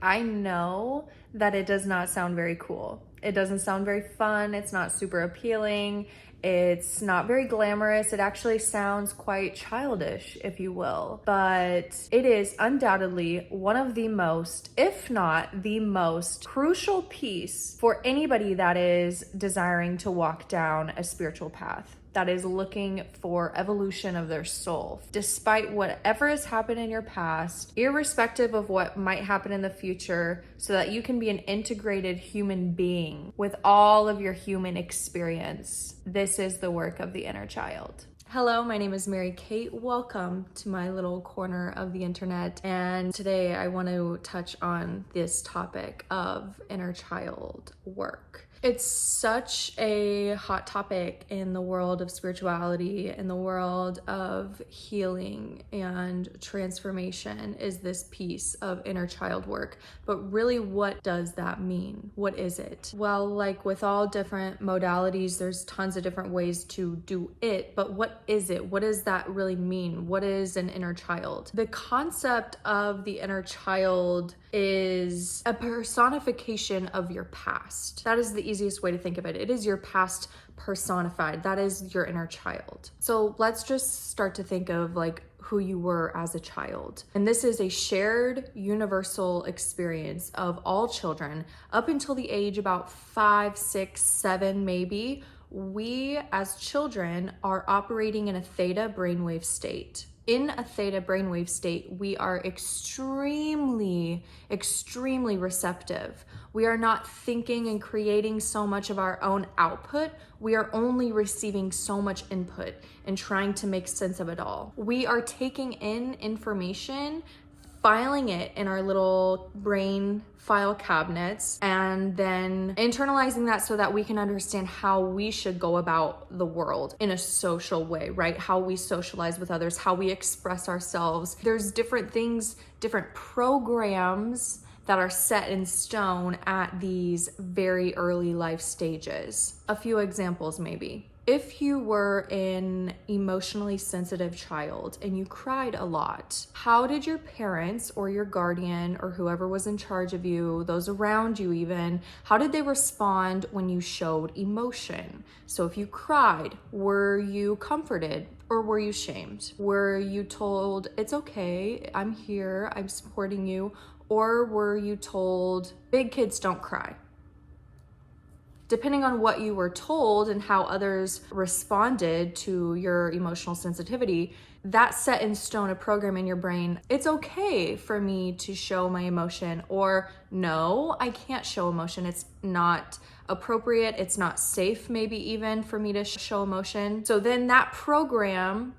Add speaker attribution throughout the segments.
Speaker 1: I know that it does not sound very cool. It doesn't sound very fun. It's not super appealing. It's not very glamorous. It actually sounds quite childish, if you will. But it is undoubtedly one of the most, if not the most crucial piece for anybody that is desiring to walk down a spiritual path, that is looking for evolution of their soul. Despite whatever has happened in your past, irrespective of what might happen in the future, so that you can be an integrated human being with all of your human experience. This is the work of the inner child. Hello, my name is Mary Kate. Welcome to my little corner of the internet. And today I want to touch on this topic of inner child work. It's such a hot topic in the world of spirituality, in the world of healing and transformation, is this piece of inner child work. But really, what does that mean? What is it? Well, like with all different modalities, there's tons of different ways to do it, but what is it? What does that really mean? What is an inner child? The concept of the inner child is a personification of your past. That is the easiest way to think of it. It is your past personified. That is your inner child. So let's just start to think of like who you were as a child. And this is a shared universal experience of all children up until the age about 5, 6, 7 maybe. We as children are operating in a theta brainwave state. In a theta brainwave state, we are extremely receptive. We are not thinking and creating so much of our own output. We are only receiving so much input and trying to make sense of it all. We are taking in information, filing it in our little brain file cabinets, and then internalizing that so that we can understand how we should go about the world in a social way, right? How we socialize with others, how we express ourselves. There's different things, different programs that are set in stone at these very early life stages. A few examples maybe. If you were an emotionally sensitive child and you cried a lot, how did your parents or your guardian or whoever was in charge of you, those around you even, how did they respond when you showed emotion? So if you cried, were you comforted or were you shamed? Were you told, it's okay, I'm here, I'm supporting you? Or were you told, big kids don't cry? Depending on what you were told and how others responded to your emotional sensitivity, that set in stone a program in your brain. It's okay for me to show my emotion, or no, I can't show emotion. It's not appropriate. It's not safe, maybe even for me to show emotion. So then that program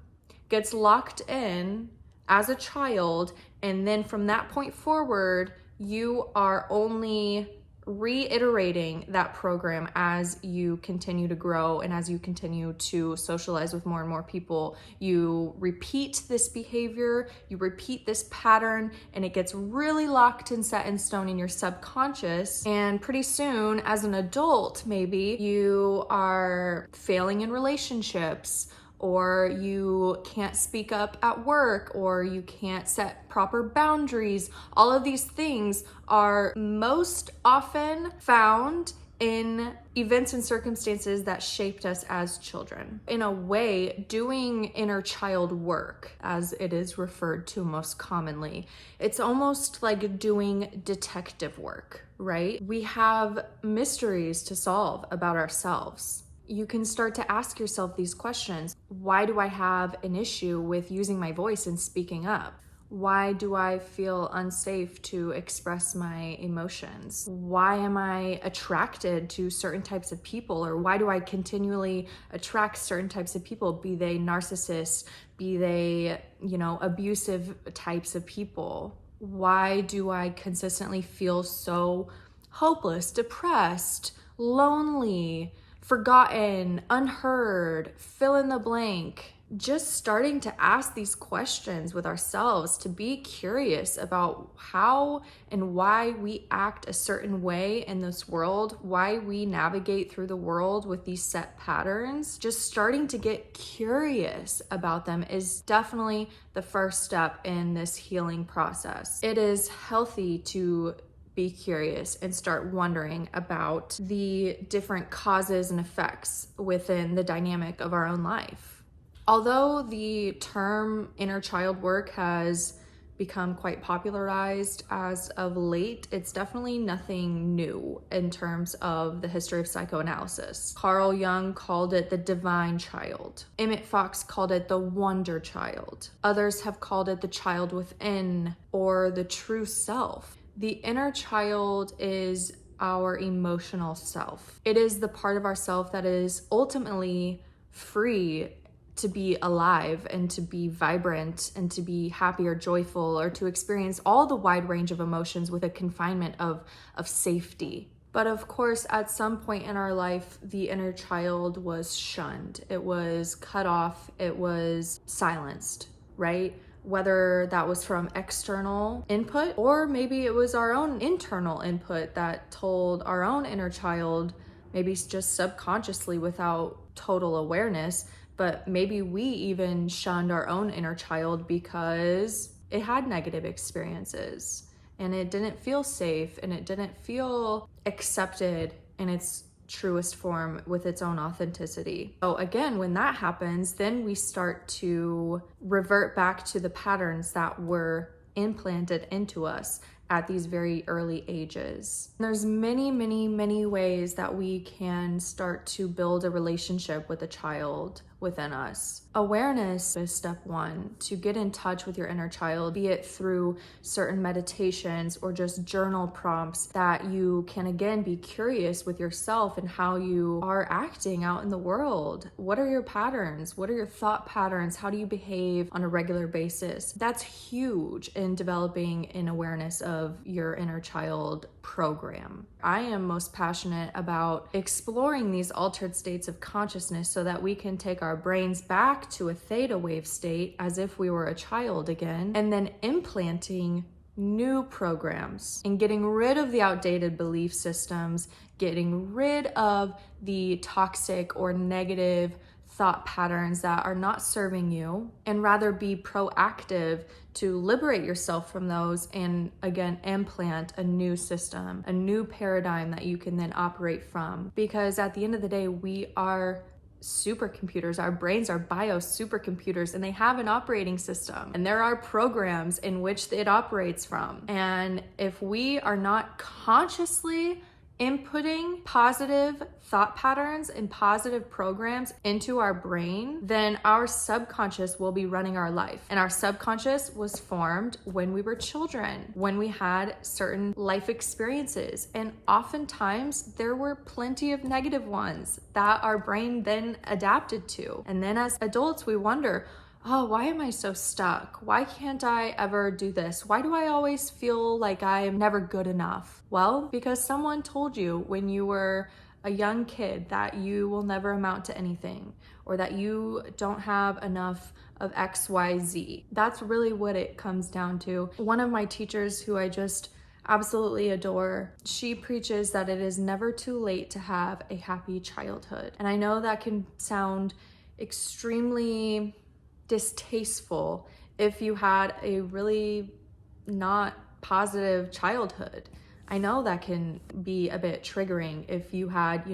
Speaker 1: gets locked in as a child. And then from that point forward, you are only reiterating that program as you continue to grow and as you continue to socialize with more and more people. You repeat this behavior, you repeat this pattern, and it gets really locked and set in stone in your subconscious. And pretty soon, as an adult, maybe you are failing in relationships, or you can't speak up at work, or you can't set proper boundaries. All of these things are most often found in events and circumstances that shaped us as children. In a way, doing inner child work, as it is referred to most commonly, it's almost like doing detective work, right? We have mysteries to solve about ourselves. You can start to ask yourself these questions. Why do I have an issue with using my voice and speaking up? Why do I feel unsafe to express my emotions? Why am I attracted to certain types of people? Or why do I continually attract certain types of people, be they narcissists, be they, abusive types of people? Why do I consistently feel so hopeless, depressed, lonely, forgotten, unheard, fill in the blank? Just starting to ask these questions with ourselves, to be curious about how and why we act a certain way in this world, why we navigate through the world with these set patterns. Just starting to get curious about them is definitely the first step in this healing process. It is healthy to be curious and start wondering about the different causes and effects within the dynamic of our own life. Although the term inner child work has become quite popularized as of late, it's definitely nothing new in terms of the history of psychoanalysis. Carl Jung called it the divine child. Emmett Fox called it the wonder child. Others have called it the child within or the true self. The inner child is our emotional self. It is the part of ourself that is ultimately free to be alive and to be vibrant and to be happy or joyful or to experience all the wide range of emotions with a confinement of safety. But of course, at some point in our life, the inner child was shunned. It was cut off. It was silenced, right? Whether that was from external input or maybe it was our own internal input that told our own inner child, maybe just subconsciously without total awareness, but maybe we even shunned our own inner child because it had negative experiences and it didn't feel safe and it didn't feel accepted in its truest form with its own authenticity. So again, when that happens, then we start to revert back to the patterns that were implanted into us at these very early ages. There's many ways that we can start to build a relationship with a child within us. Awareness is step one, to get in touch with your inner child, be it through certain meditations or just journal prompts that you can again be curious with yourself and how you are acting out in the world. What are your patterns? What are your thought patterns? How do you behave on a regular basis? That's huge in developing an awareness of your inner child program. I am most passionate about exploring these altered states of consciousness so that we can take our brains back to a theta wave state as if we were a child again, and then implanting new programs and getting rid of the outdated belief systems, getting rid of the toxic or negative thought patterns that are not serving you, and rather be proactive to liberate yourself from those and again implant a new system, a new paradigm that you can then operate from. Because at the end of the day, we are supercomputers. Our brains are bio supercomputers, and they have an operating system, and there are programs in which it operates from. And if we are not consciously inputting positive thought patterns and positive programs into our brain, then our subconscious will be running our life. And our subconscious was formed when we were children, when we had certain life experiences. And oftentimes there were plenty of negative ones that our brain then adapted to. And then as adults, we wonder, oh, why am I so stuck? Why can't I ever do this? Why do I always feel like I am never good enough? Well, because someone told you when you were a young kid that you will never amount to anything, or that you don't have enough of XYZ. That's really what it comes down to. One of my teachers who I just absolutely adore, she preaches that it is never too late to have a happy childhood. And I know that can sound extremely distasteful if you had a really not positive childhood. I know that can be a bit triggering if you had,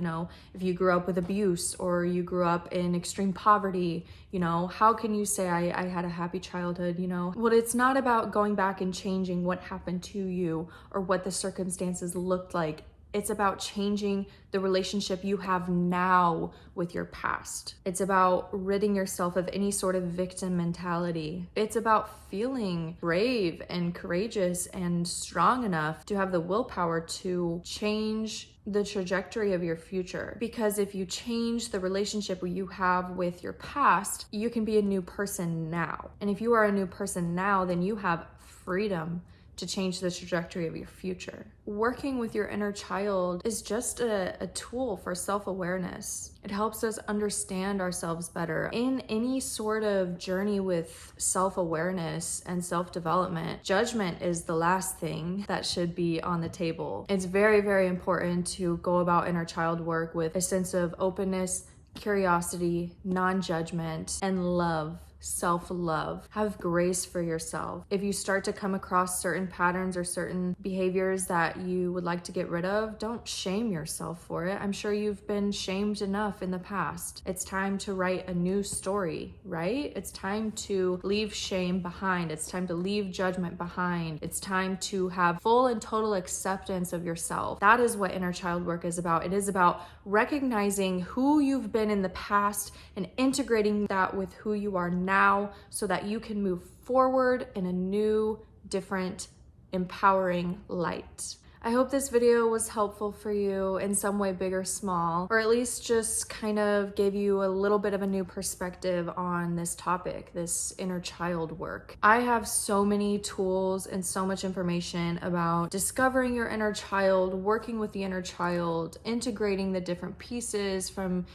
Speaker 1: if you grew up with abuse or you grew up in extreme poverty, how can you say I had a happy childhood, Well, it's not about going back and changing what happened to you or what the circumstances looked like. It's about changing the relationship you have now with your past. It's about ridding yourself of any sort of victim mentality. It's about feeling brave and courageous and strong enough to have the willpower to change the trajectory of your future. Because if you change the relationship you have with your past, you can be a new person now. And if you are a new person now, then you have freedom to change the trajectory of your future. Working with your inner child is just a tool for self-awareness. It helps us understand ourselves better. In any sort of journey with self-awareness and self-development, judgment is the last thing that should be on the table. It's very important to go about inner child work with a sense of openness, curiosity, non-judgment, and love. self-love. Have grace for yourself. If you start to come across certain patterns or certain behaviors that you would like to get rid of, don't shame yourself for it. I'm sure you've been shamed enough in the past. It's time to write a new story, right? It's time to leave shame behind. It's time to leave judgment behind. It's time to have full and total acceptance of yourself. That is what inner child work is about. It is about recognizing who you've been in the past and integrating that with who you are now so that you can move forward in a new, different, empowering light. I hope this video was helpful for you in some way, big or small, or at least just kind of gave you a little bit of a new perspective on this topic, this inner child work. I have so many tools and so much information about discovering your inner child, working with the inner child, integrating the different pieces from,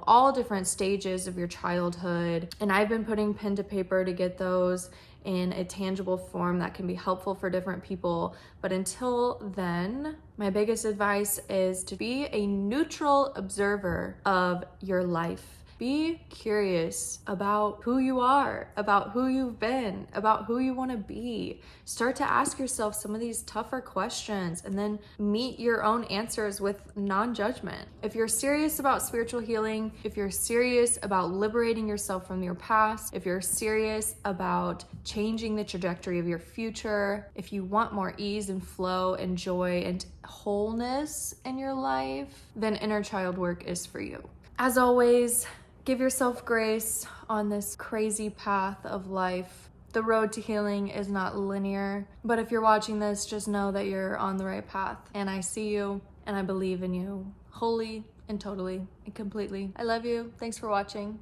Speaker 1: all different stages of your childhood. And I've been putting pen to paper to get those in a tangible form that can be helpful for different people. But until then, my biggest advice is to be a neutral observer of your life. Be curious about who you are, about who you've been, about who you want to be. Start to ask yourself some of these tougher questions and then meet your own answers with non-judgment. If you're serious about spiritual healing, if you're serious about liberating yourself from your past, if you're serious about changing the trajectory of your future, if you want more ease and flow and joy and wholeness in your life, then inner child work is for you. As always, give yourself grace on this crazy path of life. The road to healing is not linear, but if you're watching this, just know that you're on the right path. And I see you, and I believe in you wholly and totally and completely. I love you. Thanks for watching.